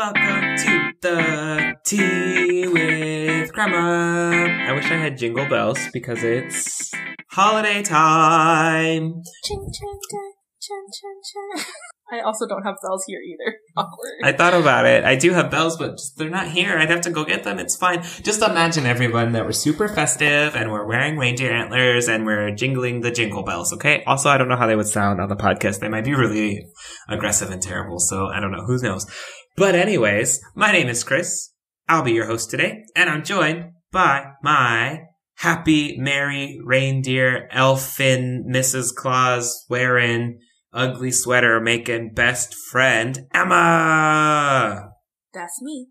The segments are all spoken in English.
Welcome to the Tea with Krema. I wish I had jingle bells because it's holiday time. Ching, ching, ching, ching, ching, ching. I also don't have bells here either. Awkward. I thought about it. I do have bells, but they're not here. I'd have to go get them. It's fine. Just imagine everyone that we're super festive and we're wearing reindeer antlers and we're jingling the jingle bells, okay? Also, I don't know how they would sound on the podcast. They might be really aggressive and terrible, so I don't know. Who knows? But anyways, my name is Chris. I'll be your host today, and I'm joined by my happy, merry reindeer, elfin, Mrs. Claus wearing ugly sweater making best friend, Emma! That's me.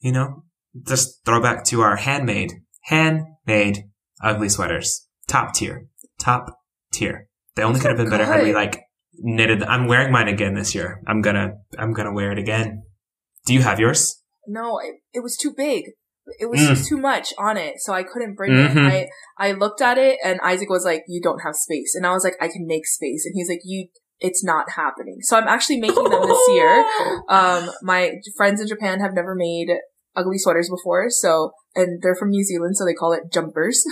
You know, just throwback to our handmade ugly sweaters. Top tier. They only could have been better had we knitted. I'm wearing mine again this year. I'm gonna wear it again. Do you have yours? No, it was too big. It was just too much on it, so I couldn't bring it. I looked at it, and Isaac was like, "You don't have space," and I was like, "I can make space," and he's like, It's not happening. So I'm actually making them this year. My friends in Japan have never made ugly sweaters before, and they're from New Zealand, so they call it jumpers.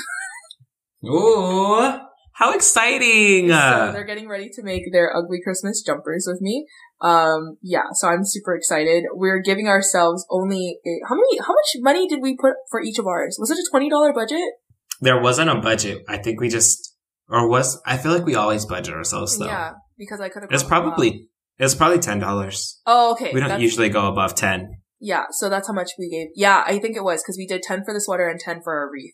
Ooh, how exciting! So they're getting ready to make their ugly Christmas jumpers with me. So I'm super excited. We're giving ourselves only how much money did we put for each of ours? Was it a $20 budget? There wasn't a budget. I think we I feel like we always budget ourselves though. Yeah, because I could have. It's probably $10. Oh, okay. We don't usually go above 10. Yeah, so that's how much we gave. Yeah, I think it was because we did 10 for the sweater and 10 for our wreath.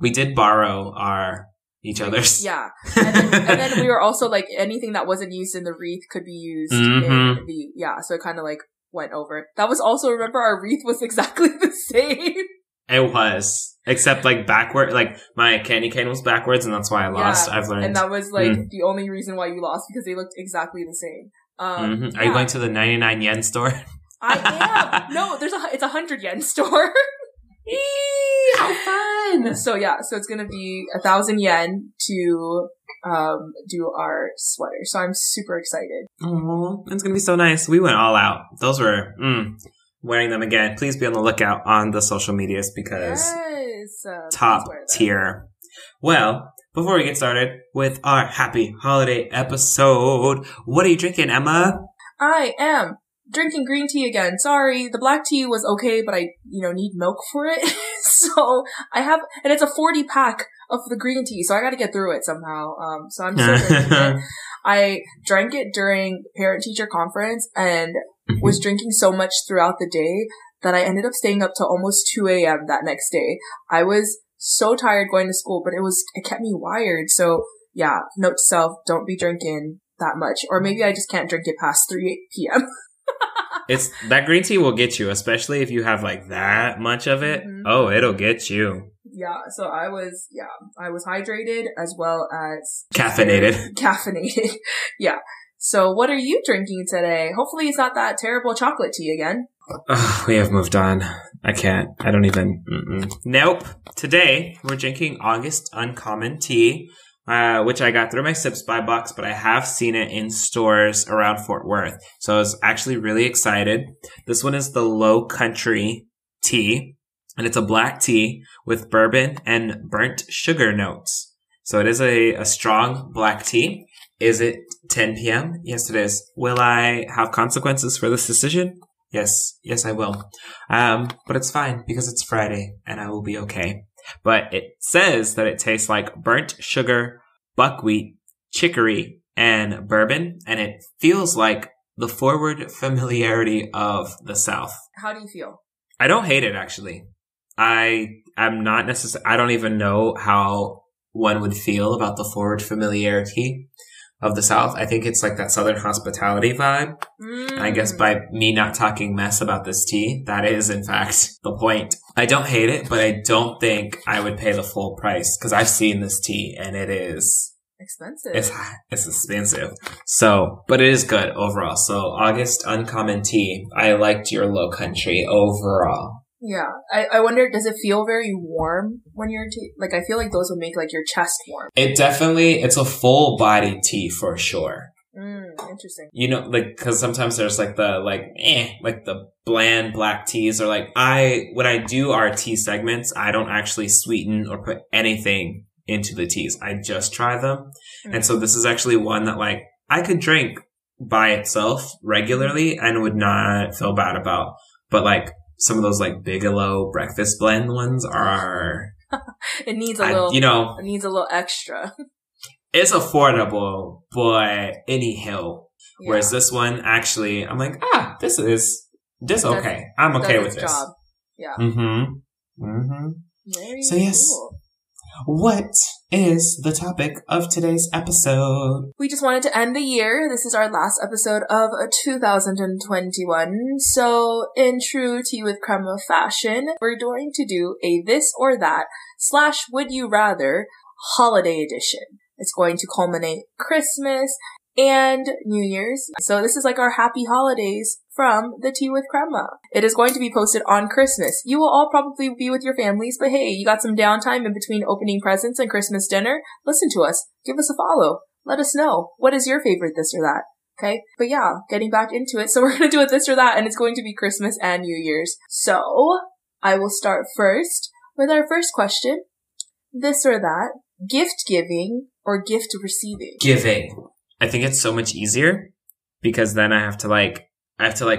We did borrow each other's. Yeah, and then we were also like anything that wasn't used in the wreath could be used in the so it kind of like went over. That was also, remember, our wreath was exactly the same. It was, except like backward. Like my candy cane was backwards, and that's why I lost. I've learned, and that was like the only reason why you lost, because they looked exactly the same. Are you going to the 99 yen store? I am. No, it's a 100 yen store. How fun! So it's gonna be 1,000 yen to do our sweater. So I'm super excited. Oh, it's gonna be so nice. We went all out. Those were wearing them again. Please be on the lookout on the social medias because top tier. Well, before we get started with our happy holiday episode, what are you drinking, Emma? I am drinking green tea again. Sorry, the black tea was okay, but I, need milk for it. So I have, and it's a 40 pack of the green tea, so I gotta get through it somehow. So I'm still drinking it. I drank it during parent-teacher conference and was drinking so much throughout the day that I ended up staying up till almost 2 a.m. that next day. I was so tired going to school, but it kept me wired. So yeah, note to self, don't be drinking that much. Or maybe I just can't drink it past 3 p.m. It's that green tea will get you, especially if you have like that much of it. Mm-hmm. Oh, it'll get you. Yeah, so I was hydrated as well as caffeinated. Yeah. So what are you drinking today? Hopefully it's not that terrible chocolate tea again. We have moved on. I can't. I don't even. Nope. Today we're drinking August Uncommon Tea, which I got through my Sips By box, but I have seen it in stores around Fort Worth. So I was actually really excited. This one is the Low Country Tea, and it's a black tea with bourbon and burnt sugar notes. So it is a strong black tea. Is it 10 p.m.? Yes, it is. Will I have consequences for this decision? Yes, I will. But it's fine because it's Friday and I will be okay. But it says that it tastes like burnt sugar, buckwheat, chicory, and bourbon, and it feels like the forward familiarity of the South. How do you feel? I don't hate it, actually. I don't even know how one would feel about the forward familiarity of the South. I think it's like that Southern hospitality vibe. I guess by me not talking mess about this tea, that is in fact the point. I don't hate it, but I don't think I would pay the full price because I've seen this tea and it is expensive. It's expensive. So, but it is good overall. So August Uncommon Tea. I liked your Low Country overall. Yeah. I wonder, does it feel very warm when you're like, I feel like those would make like your chest warm. It's a full body tea for sure. Interesting. You know, like, cause sometimes there's like the bland black teas or like when I do our tea segments, I don't actually sweeten or put anything into the teas. I just try them. Mm. And so this is actually one that like I could drink by itself regularly and would not feel bad about. But like some of those like Bigelow breakfast blend ones are, it needs a little extra. It's affordable, but anyhow. Yeah. Whereas this one, actually, I'm like, this okay. I'm okay with this. Job. Yeah. Very so yes, cool. What is the topic of today's episode? We just wanted to end the year. This is our last episode of 2021. So in true Tea with Krema fashion, we're going to do a this or that / would you rather holiday edition. It's going to culminate Christmas and New Year's. So this is like our happy holidays from the Tea with Krema. It is going to be posted on Christmas. You will all probably be with your families, but hey, you got some downtime in between opening presents and Christmas dinner? Listen to us. Give us a follow. Let us know. What is your favorite this or that? Okay? But yeah, getting back into it. So we're going to do it this or that, and it's going to be Christmas and New Year's. So I will start first with our first question. This or that, gift giving or gift receiving? Giving. I think it's so much easier because then I have to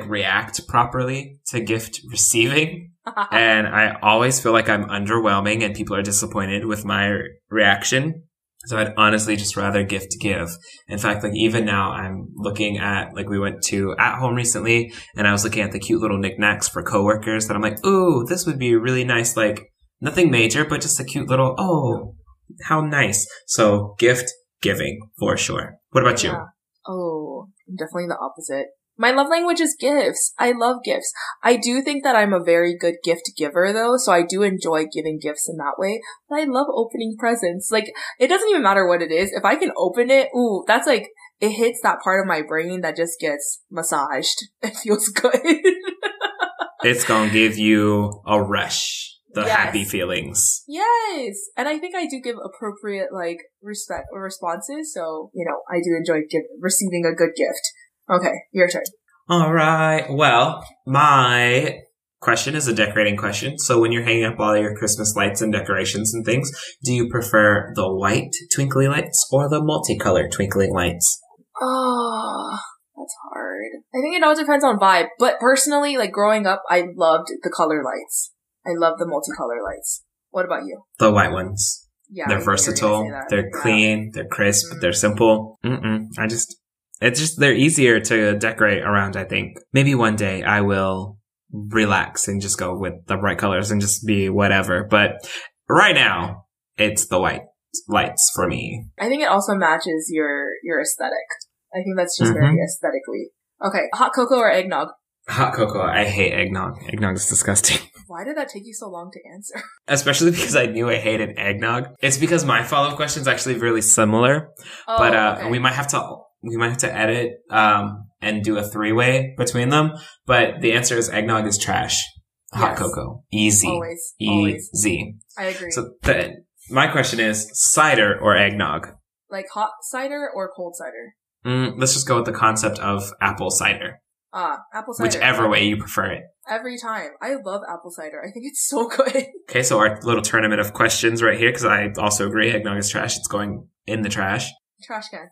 react properly to gift receiving. And I always feel like I'm underwhelming and people are disappointed with my reaction. So I'd honestly just rather gift give. In fact, like even now I'm looking at, like we went to At Home recently and I was looking at the cute little knickknacks for coworkers that I'm like, ooh, this would be really nice. Like nothing major, but just a cute little, oh, how nice. So gift giving for sure. What about you? Oh, I'm definitely the opposite. My love language is gifts. I love gifts. I do think that I'm a very good gift giver though, so I do enjoy giving gifts in that way. But I love opening presents. Like, it doesn't even matter what it is. If I can open it, ooh, that's like, it hits that part of my brain that just gets massaged. It feels good. It's gonna give you a rush. The happy feelings. Yes. And I think I do give appropriate, like, respect or responses. So, you know, I do enjoy receiving a good gift. Okay, your turn. All right. Well, my question is a decorating question. So when you're hanging up all your Christmas lights and decorations and things, do you prefer the white twinkly lights or the multicolored twinkling lights? Oh, that's hard. I think it all depends on vibe. But personally, like, growing up, I loved the color lights. I love the multicolor lights. What about you? The white ones. Yeah. They're versatile. They're clean. They're crisp. Mm-hmm. They're simple. They're easier to decorate around, I think. Maybe one day I will relax and just go with the bright colors and just be whatever. But right now, it's the white lights for me. I think it also matches your aesthetic. I think that's just very aesthetically. Okay. Hot cocoa or eggnog? Hot cocoa. I hate eggnog. Eggnog is disgusting. Why did that take you so long to answer? Especially because I knew I hated eggnog. It's because my follow-up question is actually really similar. Oh, but okay. we might have to edit and do a 3-way between them. But the answer is eggnog is trash. Hot cocoa. Easy. Always. Easy. I agree. So my question is cider or eggnog? Like hot cider or cold cider? Let's just go with the concept of apple cider. Apple cider. Whichever way you prefer it. Every time. I love apple cider. I think it's so good. Okay, so our little tournament of questions right here, because I also agree eggnog is trash. It's going in the trash. Trash can.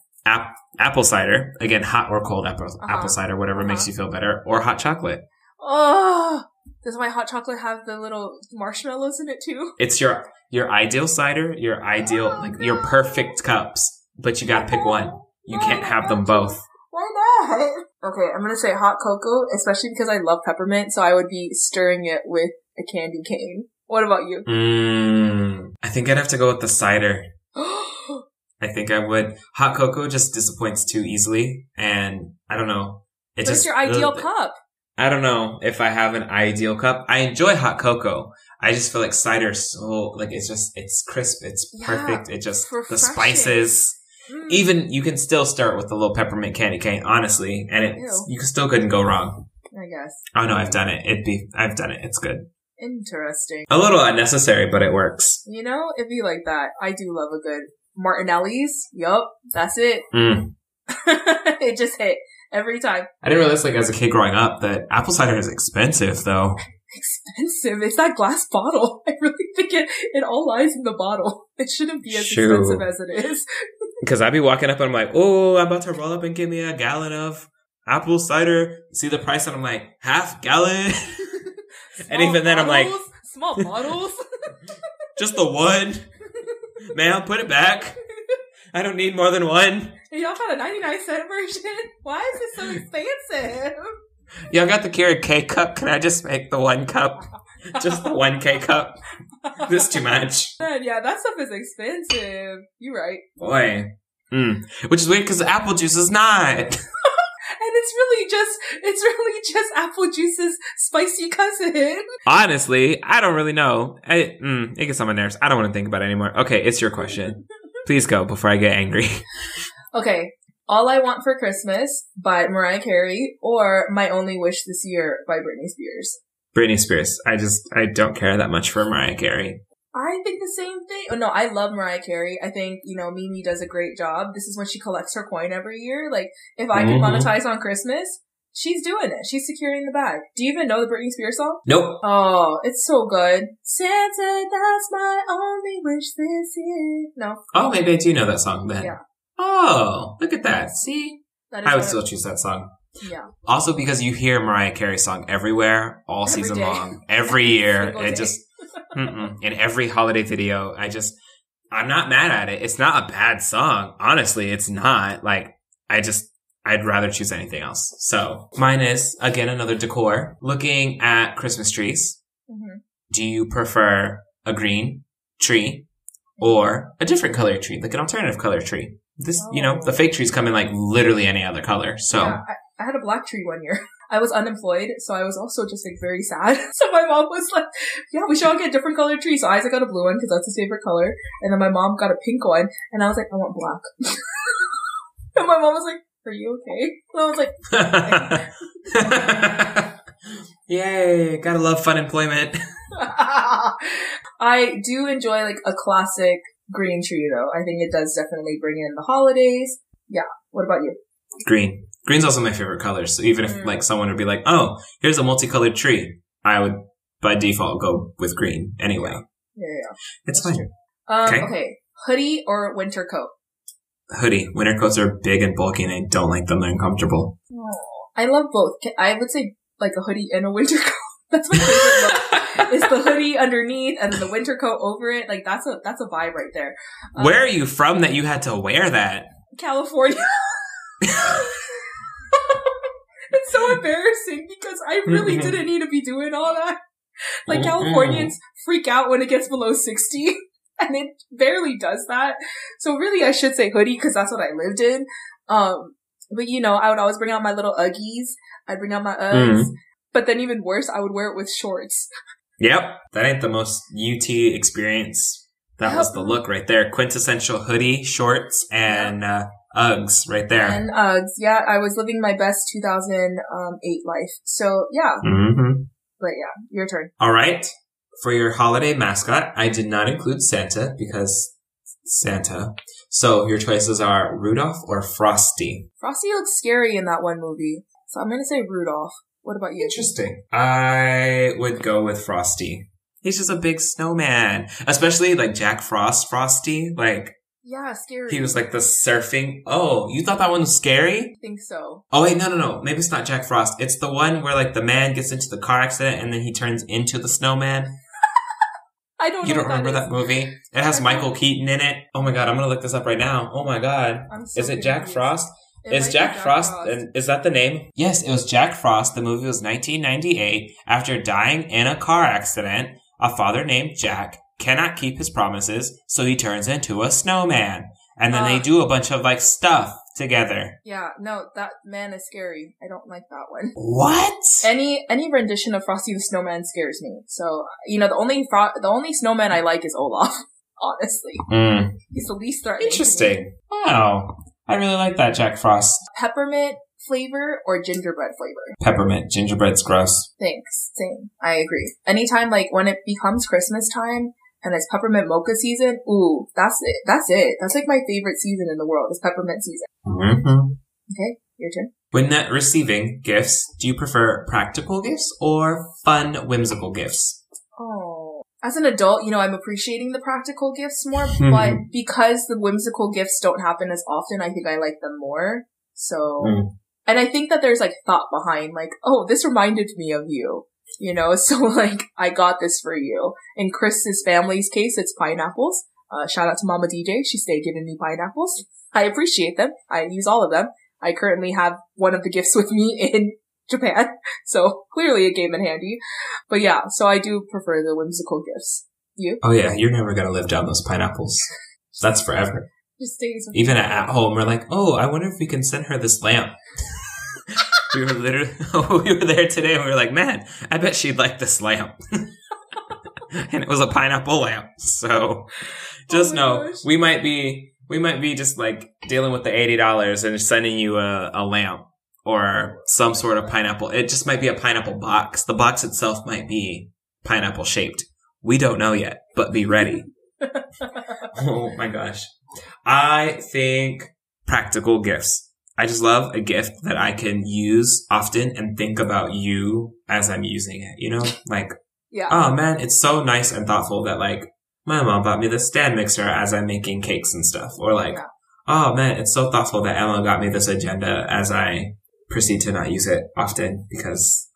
Apple cider. Again, hot or cold apple cider, whatever makes you feel better. Or hot chocolate. Oh, does my hot chocolate have the little marshmallows in it too? It's your ideal cider, your perfect cups, but you gotta pick one. You can't have them both. Why not? Okay, I'm gonna say hot cocoa, especially because I love peppermint, so I would be stirring it with a candy cane. What about you? I think I'd have to go with the cider. I think I would. Hot cocoa just disappoints too easily, and I don't know. It's your ideal cup. I don't know if I have an ideal cup. I enjoy hot cocoa. I just feel like cider is so, like, it's crisp, it's perfect, it just, the spices. Even, you can still start with the little peppermint candy cane, honestly, and you still couldn't go wrong. I guess. Oh no, I've done it. I've done it. It's good. Interesting. A little unnecessary, but it works. You know, it'd be like that. I do love a good Martinelli's. Yup, that's it. It just hit every time. I didn't realize, like, as a kid growing up, that apple cider is expensive, though. Expensive. It's that glass bottle. I really think it all lies in the bottle. It shouldn't be as expensive as it is. Because I'd be walking up and I'm like, oh, I'm about to roll up and give me a gallon of apple cider. See the price and I'm like, half gallon. And even then I'm like, small bottles. Just the one. Ma'am, put it back. I don't need more than one. Y'all got a 99-cent version? Why is it so expensive? Y'all got the Keurig K cup? Can I just make the 1 cup? Just the 1 K cup? This is too much. Man, yeah, that stuff is expensive. You're right. Boy. Which is weird because apple juice is not. And it's really just apple juice's spicy cousin. Honestly, I don't really know. It gets on my nerves. I don't want to think about it anymore. Okay, it's your question. Please go before I get angry. Okay. All I Want for Christmas by Mariah Carey or My Only Wish This Year by Britney Spears. Britney Spears. I don't care that much for Mariah Carey. I think the same thing. Oh, no, I love Mariah Carey. I think, Mimi does a great job. This is when she collects her coin every year. Like, if I can monetize on Christmas, she's doing it. She's securing the bag. Do you even know the Britney Spears song? Nope. Oh, it's so good. Santa, that's my only wish this year. No. Oh, maybe I do know that song then. Yeah. Oh, look at that. See? I would still choose that song. Yeah. Also because you hear Mariah Carey's song everywhere, all season long, every year. It just, in every holiday video, I'm not mad at it. It's not a bad song. Honestly, it's not. Like, I'd rather choose anything else. So mine is, again, another decor. Looking at Christmas trees. Mm-hmm. Do you prefer a green tree or a different color tree, like an alternative color tree? The fake trees come in like literally any other color. So yeah, I had a black tree one year. I was unemployed, so I was also just like very sad. So my mom was like, yeah, we should all get a different colored tree. So Isaac got a blue one because that's his favorite color. And then my mom got a pink one. And I was like, I want black. And my mom was like, are you okay? And I was like, yay, gotta love fun employment. I do enjoy like a classic green tree though. I think it does definitely bring in the holidays. Yeah. What about you? Green. Green's also my favorite color. So even if like someone would be like, oh, here's a multicolored tree, I would by default go with green anyway. Yeah. It's fine. Okay. Hoodie or winter coat? Hoodie. Winter coats are big and bulky and I don't like them. They're uncomfortable. Oh, I love both. I would say like a hoodie and a winter coat. That's my favorite look. It's the hoodie underneath and then the winter coat over it. Like that's a vibe right there. Where are you from that you had to wear that? California. It's so embarrassing because I really didn't need to be doing all that. Like Californians freak out when it gets below 60 and it barely does that. So really I should say hoodie because that's what I lived in. But I would always bring out my little Uggies. I'd bring out my Uggs. But then even worse, I would wear it with shorts. Yep. That ain't the most UT experience. That was the look right there. Quintessential hoodie, shorts, and Uggs right there. And Uggs. Yeah, I was living my best 2008 life. So, yeah. But yeah, your turn. All right. For your holiday mascot, I did not include Santa because Santa. So your choices are Rudolph or Frosty. Frosty looks scary in that one movie. So I'm going to say Rudolph. What about you? Interesting. I would go with Frosty. He's just a big snowman. Especially like Jack Frost Frosty. Like, yeah, scary. He was like the surfing. Oh, you thought that one was scary? I think so. Oh wait, no. Maybe it's not Jack Frost. It's the one where like the man gets into the car accident and then he turns into the snowman. I don't know. You don't remember that movie? It has Michael Keaton in it. Oh my god, I'm gonna look this up right now. Oh my god. Is it Jack Frost? Is Jack Frost, and is that the name? Yes, it was Jack Frost. The movie was 1998. After dying in a car accident, a father named Jack cannot keep his promises, so he turns into a snowman. And then they do a bunch of, like, stuff together. Yeah, no, that man is scary. I don't like that one. What? Any rendition of Frosty the Snowman scares me. So, the only snowman I like is Olaf, honestly. He's the least threatening. Interesting. Wow. I really like that, Jack Frost. Peppermint flavor or gingerbread flavor? Peppermint. Gingerbread's gross. Thanks. Same. I agree. Anytime, like, when it becomes Christmas time and it's peppermint mocha season, ooh, that's it. That's it. That's like my favorite season in the world is peppermint season. Okay, your turn. When receiving gifts, do you prefer practical gifts or fun, whimsical gifts? Oh. As an adult, I'm appreciating the practical gifts more, but because the whimsical gifts don't happen as often, I think I like them more. So, and I think that there's like thought behind like, oh, this reminded me of you, so like, I got this for you. In Chris's family's case, it's pineapples. Shout out to Mama DJ. She stayed giving me pineapples. I appreciate them. I use all of them. I currently have one of the gifts with me in Japan, so clearly it came in handy. But yeah, so I do prefer the whimsical gifts. You? Oh yeah, you're never gonna live down those pineapples. That's forever. Just stays with Even at home, we're like, oh, I wonder if we can send her this lamp. we were there today and we were like, man, I bet she'd like this lamp. And it was a pineapple lamp. So just know, gosh. we might be just like dealing with the $80 and sending you a lamp or some sort of pineapple. It just might be a pineapple box. The box itself might be pineapple shaped. We don't know yet, but be ready. Oh my gosh. I think practical gifts. I just love a gift that I can use often and think about you as I'm using it, Like, yeah. Oh man, it's so nice and thoughtful that like my mom bought me this stand mixer as I'm making cakes and stuff. Or like, oh man, it's so thoughtful that Emma got me this agenda as I proceed to not use it often because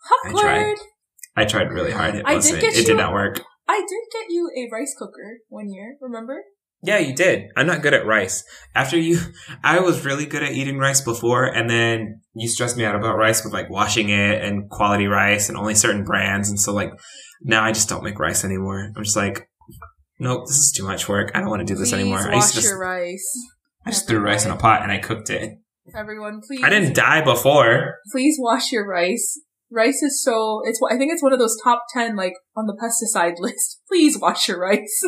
I tried really hard. It did not work. I did get you a rice cooker one year, remember? Yeah, you did. I'm not good at rice. I was really good at eating rice before, and then you stressed me out about rice with like washing it and quality rice and only certain brands. And so like now I just don't make rice anymore. I'm just like, nope, this is too much work. I don't want to do this anymore. Wash your rice. I just threw rice in a pot and I cooked it. Everyone, please. I didn't die before. Please wash your rice. Rice is I think it's one of those top 10, like, on the pesticide list. Please wash your rice.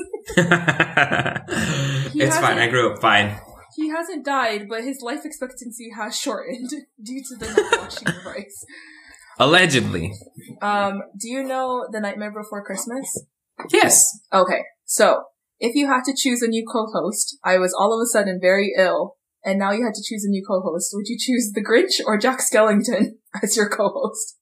It's fine. I grew up fine. He hasn't died, but his life expectancy has shortened due to the not washing of rice. Allegedly. Do you know The Nightmare Before Christmas? Yes. Okay, so, if you had to choose a new co-host, I was all of a sudden very ill, and now you had to choose a new co-host. Would you choose the Grinch or Jack Skellington as your co-host?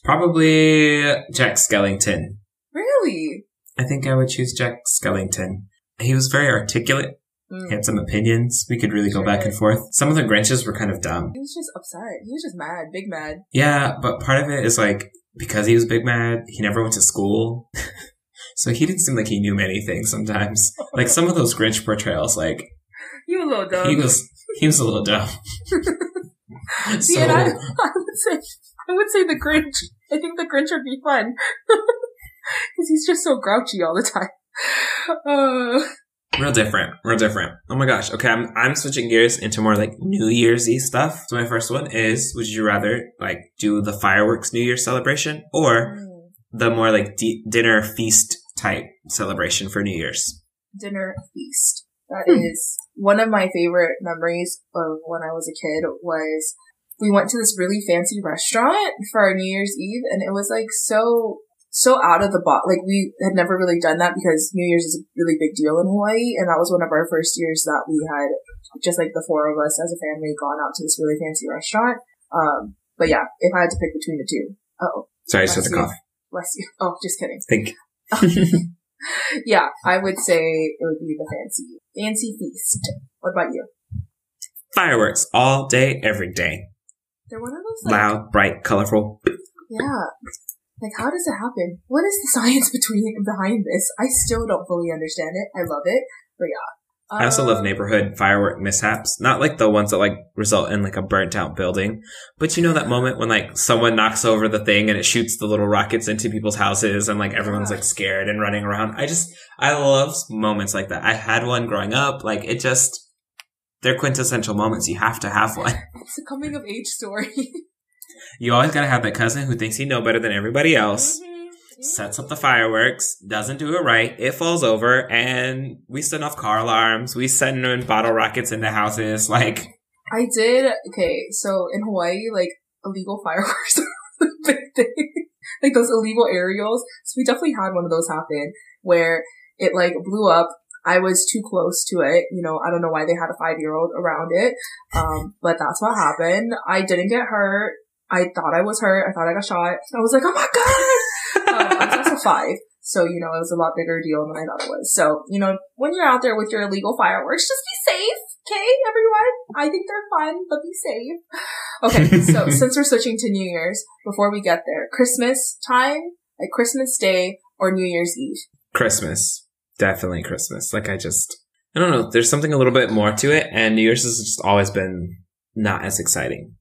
Probably Jack Skellington. Really? I think I would choose Jack Skellington. He was very articulate. He had some opinions. We could really go back and forth. Some of the Grinches were kind of dumb. He was just upset. He was just mad. Big mad. Yeah, but part of it is like, because he was big mad, he never went to school. So he didn't seem like he knew many things sometimes. Like some of those Grinch portrayals, like... He was a little dumb. He was a little dumb. See, and I would say the Grinch. I think the Grinch would be fun. Because he's just so grouchy all the time. Real different. Oh my gosh. Okay, I'm switching gears into more like New Year's-y stuff. So my first one is, would you rather like do the fireworks New Year's celebration or the more like dinner feast type celebration for New Year's? Dinner feast. That is one of my favorite memories of when I was a kid was we went to this really fancy restaurant for our New Year's Eve, and it was like so out of the box. Like we had never really done that because New Year's is a really big deal in Hawaii, and that was one of our first years that we had just like the four of us as a family gone out to this really fancy restaurant. But yeah, if I had to pick between the two. Sorry for the cough. Bless you. Oh, just kidding. Thank you. Yeah, I would say it would be the fancy feast. What about you? Fireworks all day, every day. They're one of those like, loud, bright, colorful. Yeah. Like, how does it happen? What is the science behind this? I still don't fully understand it. I love it. But yeah. I also love neighborhood firework mishaps. Not like the ones that like result in like a burnt out building. But you know that moment when like someone knocks over the thing and it shoots the little rockets into people's houses and like everyone's like scared and running around. I love moments like that. I had one growing up. Like they're quintessential moments. You have to have one. It's a coming of age story. You always gotta have that cousin who thinks he knows better than everybody else. Sets up the fireworks, doesn't do it right, it falls over, and we send off car alarms, we send in bottle rockets into houses, like... I did, okay, so in Hawaii, like, illegal fireworks are a big thing. Like, those illegal aerials. So we definitely had one of those happen, where it, like, blew up. I was too close to it. You know, I don't know why they had a 5-year-old around it. But that's what happened. I didn't get hurt. I thought I was hurt. I thought I got shot. I was like, oh my God! I was also 5. So, you know, it was a lot bigger deal than I thought it was. So, you know, when you're out there with your illegal fireworks, just be safe. Okay, everyone? I think they're fun, but be safe. Okay, so since we're switching to New Year's, before we get there, Christmas time, like Christmas Day or New Year's Eve? Christmas. Definitely Christmas. Like I don't know. There's something a little bit more to it. And New Year's has just always been not as exciting.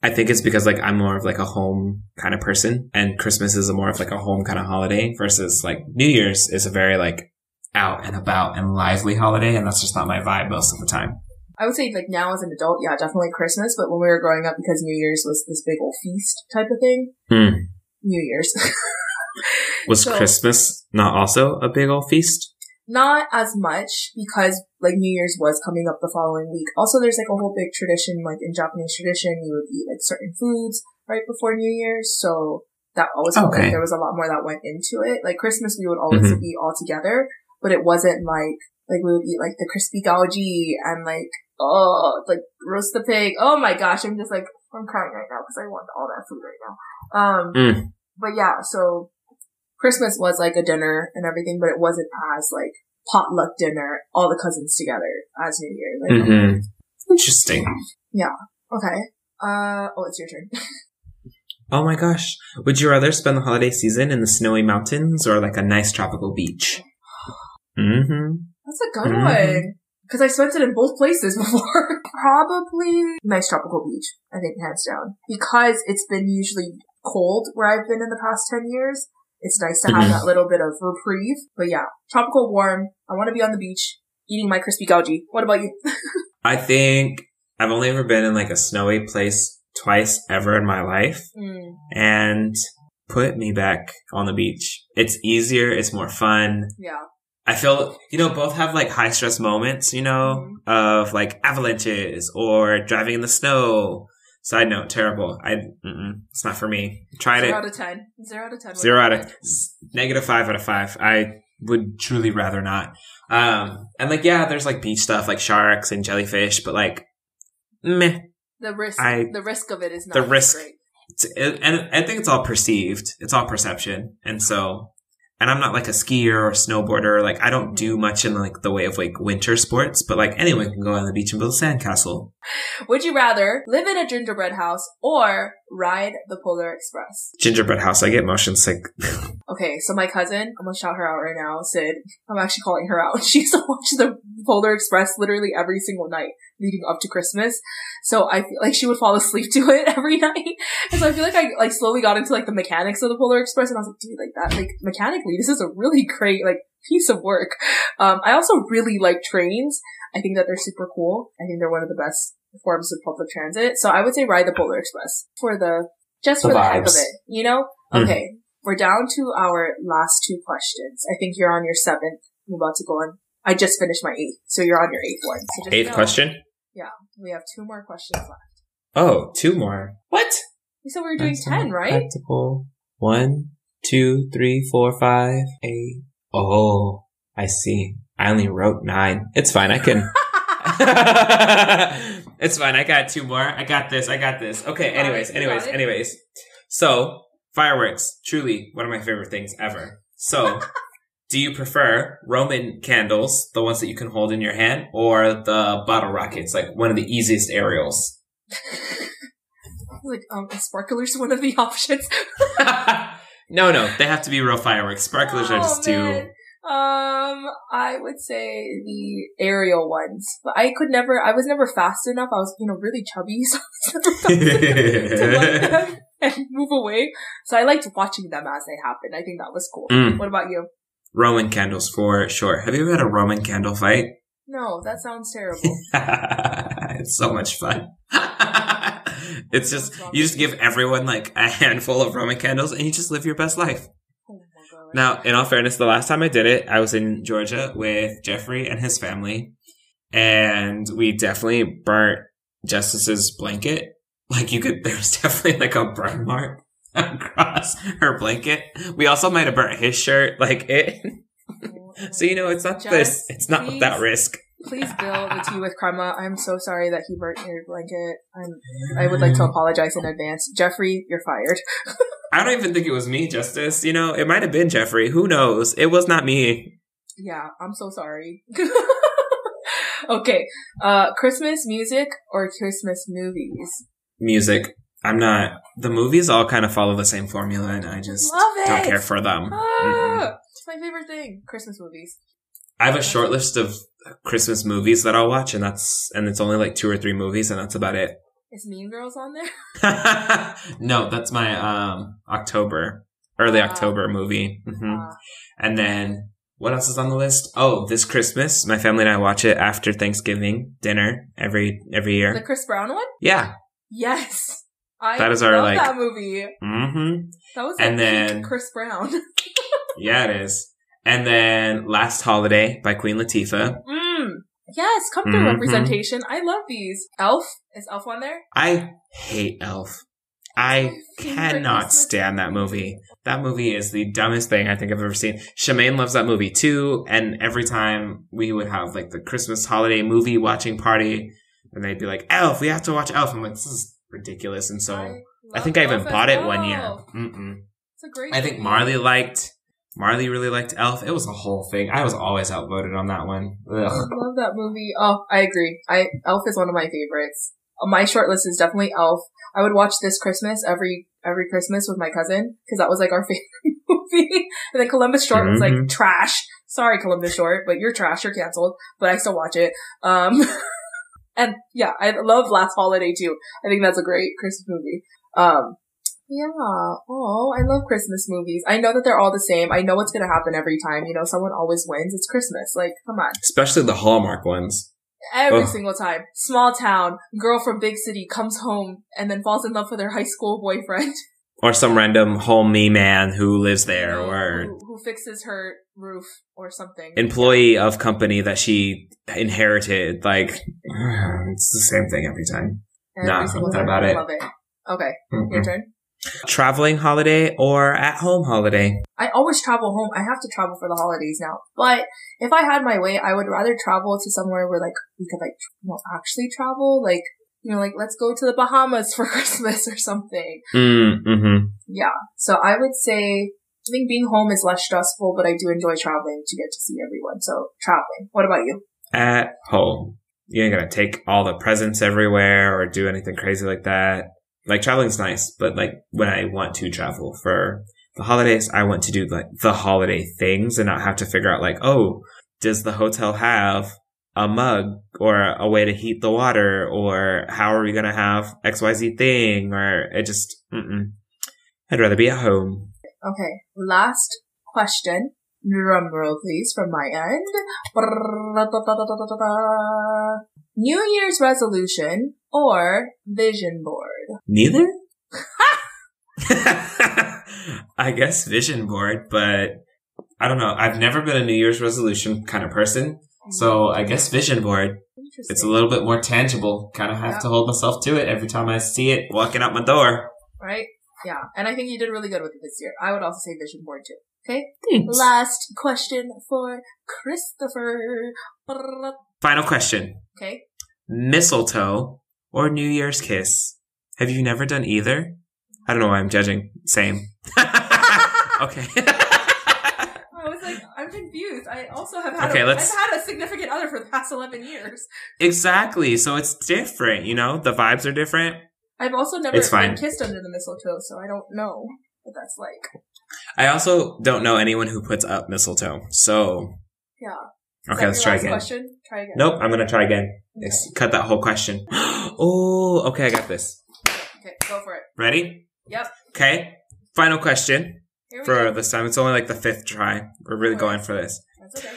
I think it's because like I'm more of like a home kind of person, and Christmas is a more of like a home kind of holiday versus like New Year's is a very like out and about and lively holiday, and that's just not my vibe most of the time. I would say like now as an adult, yeah, definitely Christmas, but when we were growing up, because New Year's was this big old feast type of thing, New Year's. Was Christmas not also a big old feast? Not as much, because like New Year's was coming up the following week. Also, there's like a whole big tradition, like in Japanese tradition, you would eat like certain foods right before New Year's. So that always felt like there was a lot more that went into it. Like Christmas, we would always be all together, but it wasn't like we would eat like the crispy gaoji and like roast the pig. Oh my gosh, I'm crying right now because I want all that food right now. But yeah, so Christmas was like a dinner and everything, but it wasn't as like potluck dinner, all the cousins together as New Year's. Like, Interesting. Yeah. Okay. It's your turn. Oh my gosh. Would you rather spend the holiday season in the snowy mountains or like a nice tropical beach? That's a good one. Because I spent it in both places before. Probably nice tropical beach, I think, hands down. Because it's been usually cold where I've been in the past 10 years. It's nice to have that little bit of reprieve. But yeah, tropical warm. I want to be on the beach eating my crispy gaoji. What about you? I think I've only ever been in like a snowy place twice ever in my life. And put me back on the beach. It's easier. It's more fun. Yeah. I feel, both have like high stress moments, of like avalanches or driving in the snow. Side note, terrible. It's not for me. Tried it. 0 out of 10. 0 out of 10. 0 out of negative 5 out of 5. I would truly rather not. And like, yeah, there's like beach stuff like sharks and jellyfish, but like, meh. The risk of it is not the risk, great. And I think it's all perceived. It's all perception. And I'm not like a skier or snowboarder. Like I don't do much in like the way of like winter sports, but like anyone can go on the beach and build a sandcastle. Would you rather live in a gingerbread house or ride the Polar Express? Gingerbread house. I get motion sick. Okay, so my cousin, I'm gonna shout her out right now, Sid. I'm actually calling her out. She used to watch the Polar Express literally every single night leading up to Christmas. So I feel like she would fall asleep to it every night. And so I feel like I like slowly got into like the mechanics of the Polar Express, and I was like, dude, like that, like mechanically, this is a really great like piece of work. I also really like trains. I think that they're super cool. I think they're one of the best forms of public transit. So I would say ride the Polar Express for the heck of it, Okay. We're down to our last 2 questions. I think you're on your 7th. I'm about to go on. I just finished my 8th, so you're on your 8th one. So just 8th question? Yeah. We have 2 more questions left. Oh, 2 more. What? You said we were doing 10, right? Practical. 1, 2, 3, 4, 5, 8. Oh, I see. I only wrote 9. It's fine. I can. It's fine. I got 2 more. I got this. Okay. Anyways. So, fireworks. Truly one of my favorite things ever. So, do you prefer Roman candles, the ones that you can hold in your hand, or the bottle rockets, like one of the easiest aerials? Like, sparklers, one of the options. No, they have to be real fireworks. Sparklers are just too... I would say the aerial ones, but I was never fast enough. I was, really chubby, so I was never fast enough to light them and move away. So I liked watching them as they happened. I think that was cool. What about you? Roman candles for sure. Have you ever had a Roman candle fight? No, that sounds terrible. It's so much fun. It's just, you just give everyone like a handful of Roman candles and you just live your best life. Oh my God. Now, in all fairness, the last time I did it, I was in Georgia with Jeffrey and his family, and we definitely burnt Justice's blanket. Like there was definitely like a burn mark across her blanket. We also might have burnt his shirt. Like it So, it's not this. It's not please, that risk. Please bill the tea with Krema. I'm so sorry that he burnt your blanket. I would like to apologize in advance. Jeffrey, you're fired. I don't even think it was me, Justice. It might have been Jeffrey. Who knows? It was not me. Yeah, I'm so sorry. Okay. Christmas music or Christmas movies? Music. I'm not. The movies all kind of follow the same formula, and I just don't care for them. It's my favorite thing. Christmas movies. I have a short list of Christmas movies that I'll watch, and it's only like 2 or 3 movies, and that's about it. Is Mean Girls on there? No, that's my early October movie. And then what else is on the list? Oh, this Christmas, my family and I watch it after Thanksgiving dinner every year. The Chris Brown one? Yeah. Yes. That is our love that movie. Mm-hmm. That was then Chris Brown. Yeah, it is. And then Last Holiday by Queen Latifah. Yes, come through representation. I love these. Elf? Is Elf on there? I hate Elf. I cannot stand that movie. That movie is the dumbest thing I think I've ever seen. Shemaine loves that movie too, and every time we would have like the Christmas holiday movie watching party, and they'd be like, Elf, we have to watch Elf. I'm like, this is ridiculous. And so I think I even bought it one year. It's a great I think Marley really liked Elf. It was a whole thing. I was always outvoted on that one. Ugh. I love that movie. Oh, I agree. Elf is one of my favorites. My short list is definitely Elf. I would watch This Christmas every Christmas with my cousin because that was like our favorite movie. And then Columbus Short was like trash. Sorry, Columbus Short, but you're trash. You're canceled. But I still watch it. And yeah, I love Last Holiday too. I think that's a great Christmas movie. Yeah. Oh, I love Christmas movies. I know that they're all the same. I know what's going to happen every time. Someone always wins. It's Christmas. Like, come on. Especially the Hallmark ones. Every single time. Small town, girl from big city comes home and then falls in love with her high school boyfriend. Or some random homey man who lives there or who fixes her roof or something. Employee of company that she inherited. Like, it's the same thing every time. Nothing about it. I love it. Okay, your turn. Traveling holiday or at-home holiday? I always travel home. I have to travel for the holidays now. But if I had my way, I would rather travel to somewhere where we could actually travel. Let's go to the Bahamas for Christmas or something. Yeah. So I would say, I think being home is less stressful, but I do enjoy traveling to get to see everyone. So traveling. What about you? At home. You ain't gonna take all the presents everywhere or do anything crazy like that. Like, traveling's nice, but when I want to travel for the holidays, I want to do the holiday things and not have to figure out does the hotel have a mug or a way to heat the water, or how are we going to have XYZ thing, or it just, I'd rather be at home. Okay. Last question. Drum roll, please, from my end. New Year's resolution or vision board? Neither? I guess vision board, but I don't know. I've never been a New Year's resolution kind of person, so I guess vision board. It's a little bit more tangible. Kind of have to hold myself to it every time I see it walking out my door. Right? Yeah. And I think you did really good with it this year. I would also say vision board too. Okay? Thanks. Last question for Christopher. Final question. Okay. Mistletoe or New Year's kiss? Have you never done either? I don't know why I'm judging. Same. Okay. I was like, I'm confused. I also have had I've had a significant other for the past 11 years. Exactly. So it's different, the vibes are different. I've also never been kissed under the mistletoe, so I don't know what that's like. I also don't know anyone who puts up mistletoe, so... Yeah. Okay, let's try again. Question? Try again. Nope, I'm going to try again. Okay. Cut that whole question. Oh, okay, I got this. Okay, go for it. Ready? Yep. Okay, final question for this time. It's only the 5th try. We're really going for this. That's okay.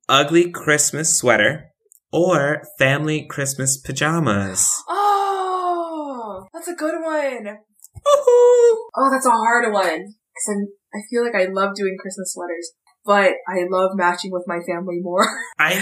Ugly Christmas sweater or family Christmas pajamas? Oh, that's a good one. Woohoo! Oh, that's a hard one. Because I feel like I love doing Christmas sweaters, but I love matching with my family more. I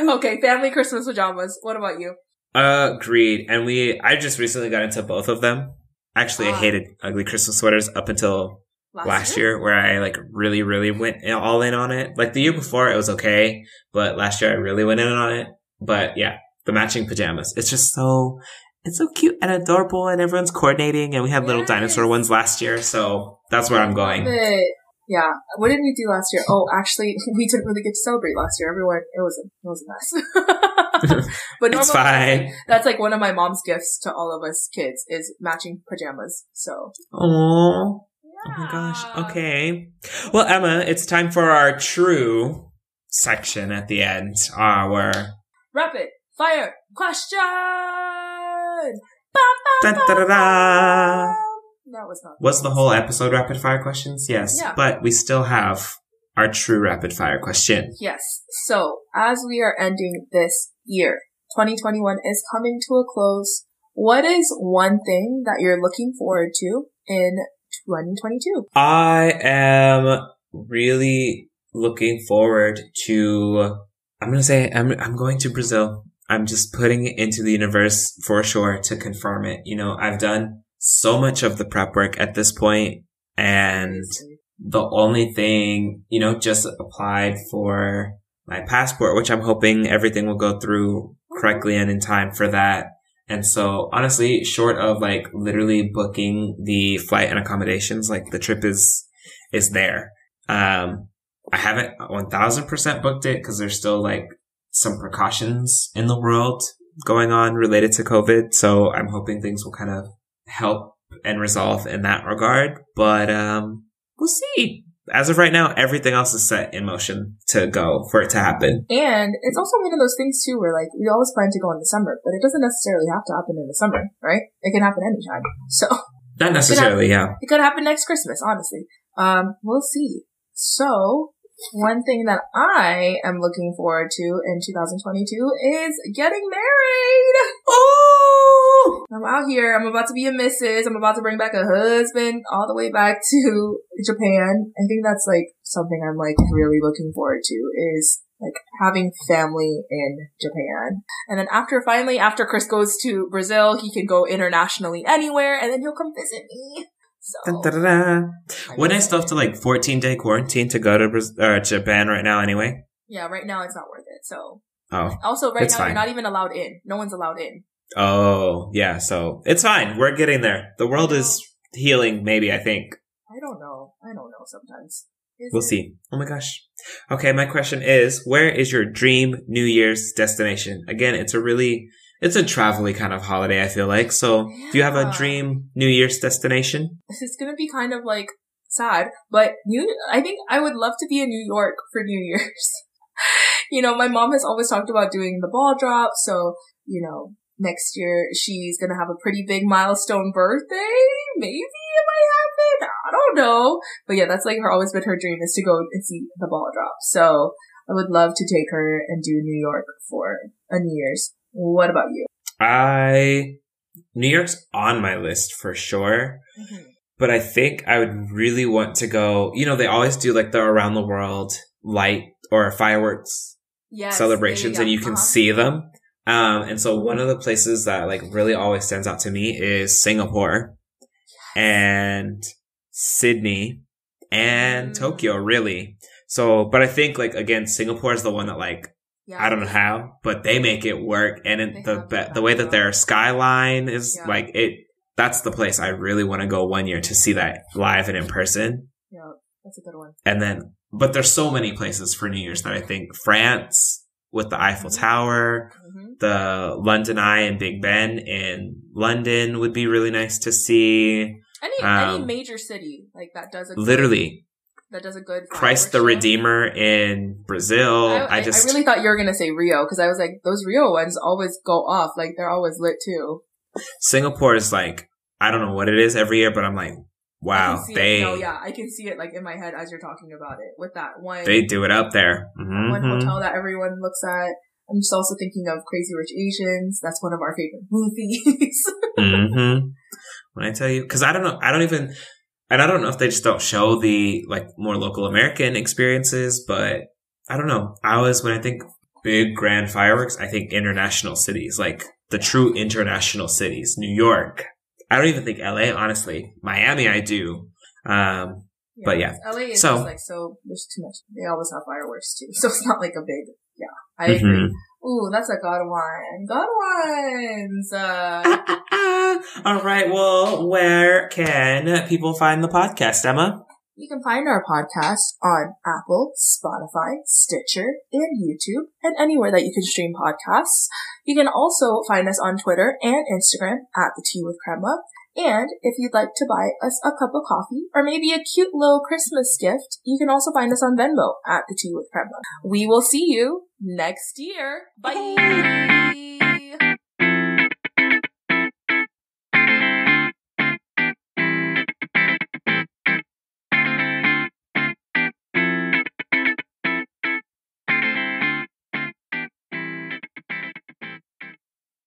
know. Okay, family Christmas pajamas. What about you? Agreed. And I just recently got into both of them. Actually, I hated ugly Christmas sweaters up until last year where I like really, really went all in on it. Like the year before it was okay, but last year I really went in on it. But yeah, the matching pajamas. It's just it's so cute and adorable and everyone's coordinating and we had little dinosaur ones last year. So that's where I'm going. Yeah. What did we do last year? Oh, actually, we didn't really get to celebrate last year. Everyone, it was a mess. But normally, it's fine. That's like one of my mom's gifts to all of us kids is matching pajamas. So. Aww. Oh my gosh. Okay. Well, Emma, it's time for our true section at the end. Where rapid fire question. Da, da, da, da. That was not. Was the whole episode rapid fire questions? Yes. Yeah. But we still have our true rapid fire question. Yes. So, as we are ending this year, 2021 is coming to a close. What is one thing that you're looking forward to in 2022? I am really looking forward to, I'm going to say I'm going to Brazil. I'm just putting it into the universe for sure to confirm it. You know, I've done so much of the prep work at this point, and the only thing, you know, just applied for my passport, which I'm hoping everything will go through correctly and in time for that. And so honestly, short of like literally booking the flight and accommodations, like the trip is there. I haven't 1000% booked it because there's still like some precautions in the world going on related to COVID. So I'm hoping things will kind of help and resolve in that regard. But we'll see. As of right now, everything else is set in motion to go for it to happen. And it's also one of those things too where like we always plan to go in the summer, but it doesn't necessarily have to happen in the summer, right? It can happen anytime. So not necessarily, yeah. It could happen next Christmas, honestly. We'll see. So one thing that I am looking forward to in 2022 is getting married. Oh! I'm out here. I'm about to be a missus. I'm about to bring back a husband all the way back to Japan. I think that's like something I'm like really looking forward to is like having family in Japan. And then after Chris goes to Brazil, he can go internationally anywhere and then he'll come visit me. So, da, da, da. Wouldn't I still have to like 14-day quarantine to go to Japan right now anyway? Yeah, right now it's not worth it. So also right now fine. You're not even allowed in. No one's allowed in. Oh, yeah. So it's fine. We're getting there. The world is healing, maybe, I think. I don't know sometimes. We'll see. Oh my gosh. Okay, my question is, where is your dream New Year's destination? Again, it's a travel-y kind of holiday, I feel like. So do you have a dream New Year's destination? It's going to be kind of like sad, but I think I would love to be in New York for New Year's. You know, my mom has always talked about doing the ball drop. So, you know, next year she's going to have a pretty big milestone birthday. Maybe it might happen. I don't know. But yeah, that's like always been her dream is to go and see the ball drop. So I would love to take her and do New York for a New Year's. What about you? New York's on my list for sure. Mm-hmm. But I think I would really want to go, you know, they always do like the around the world light or fireworks celebrations and you can see them. And so one of the places that like really always stands out to me is Singapore and Sydney and Tokyo, really. So, but I think like, again, Singapore is the one that like, I don't know how, but they make it work. And the way that their skyline is like it, that's the place I really want to go one year to see that live and in person. Yeah, that's a good one. And then, but there's so many places for New Year's that I think France with the Eiffel Tower, the London Eye and Big Ben in London would be really nice to see. Any major city like that does a good Christ the Redeemer in Brazil. I really thought you were gonna say Rio because I was like those Rio ones always go off, like they're always lit too. Singapore is like I don't know what it is every year, but I'm like, wow, I can see it like in my head as you're talking about it with that one. They do it up there. One hotel that everyone looks at. I'm just also thinking of Crazy Rich Asians. That's one of our favorite movies. When I tell you, because I don't know if they just don't show the like more local American experiences, but I don't know. When I think big grand fireworks, I think international cities, like the true international cities, New York. I don't even think LA, honestly. Miami, I do. But yeah. LA is So- just like, so there's too much. They always have fireworks too. So it's not like a big, I agree. Ooh, that's a God one. God ones! All right, well, where can people find the podcast, Emma? You can find our podcast on Apple, Spotify, Stitcher, and YouTube, and anywhere that you can stream podcasts. You can also find us on Twitter and Instagram at The Tea with Krema. And if you'd like to buy us a cup of coffee or maybe a cute little Christmas gift, you can also find us on Venmo at The Tea with Krema. We will see you next year. Bye!